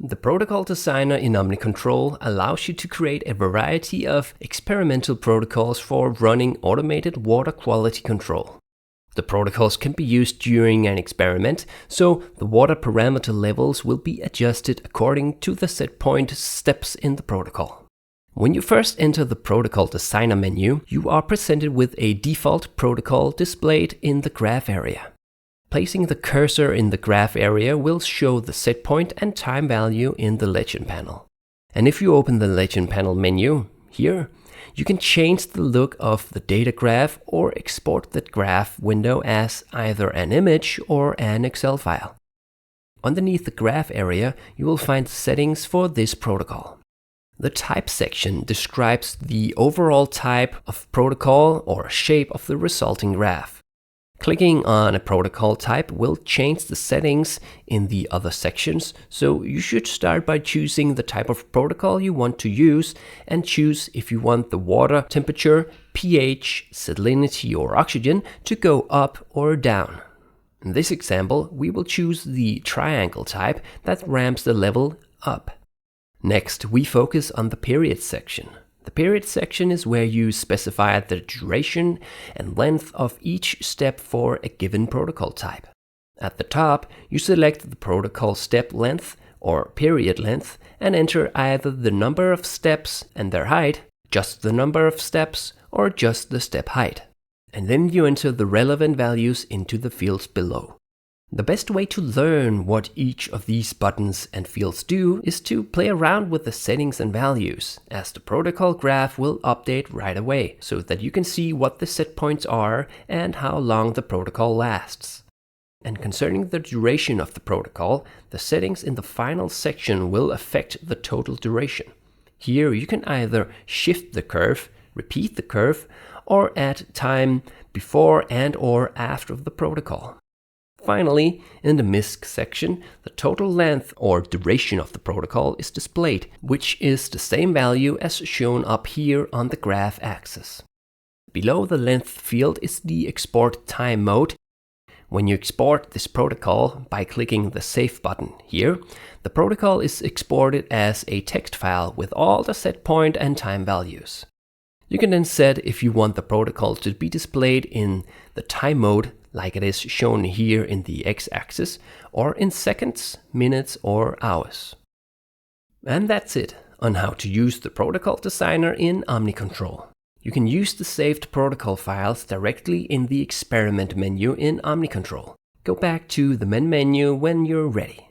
The protocol designer in OmniCTRL allows you to create a variety of experimental protocols for running automated water quality control. The protocols can be used during an experiment, so the water parameter levels will be adjusted according to the set point steps in the protocol. When you first enter the protocol designer menu, you are presented with a default protocol displayed in the graph area. Placing the cursor in the graph area will show the set point and time value in the legend panel. And if you open the legend panel menu here, you can change the look of the data graph or export the graph window as either an image or an Excel file. Underneath the graph area, you will find settings for this protocol. The type section describes the overall type of protocol or shape of the resulting graph. Clicking on a protocol type will change the settings in the other sections, so you should start by choosing the type of protocol you want to use and choose if you want the water temperature, pH, salinity or oxygen to go up or down. In this example, we will choose the triangle type that ramps the level up. Next, we focus on the period section. The period section is where you specify the duration and length of each step for a given protocol type. At the top, you select the protocol step length or period length and enter either the number of steps and their height, just the number of steps, or just the step height. And then you enter the relevant values into the fields below. The best way to learn what each of these buttons and fields do is to play around with the settings and values, as the protocol graph will update right away, so that you can see what the set points are and how long the protocol lasts. And concerning the duration of the protocol, the settings in the final section will affect the total duration. Here you can either shift the curve, repeat the curve, or add time before and or after the protocol. Finally, in the Misc section, the total length or duration of the protocol is displayed, which is the same value as shown up here on the graph axis. Below the length field is the export time mode. When you export this protocol by clicking the Save button here, the protocol is exported as a text file with all the set point and time values. You can then set if you want the protocol to be displayed in the time mode like it is shown here in the x-axis, or in seconds, minutes, or hours. And that's it on how to use the protocol designer in OmniCTRL. You can use the saved protocol files directly in the experiment menu in OmniCTRL. Go back to the main menu when you're ready.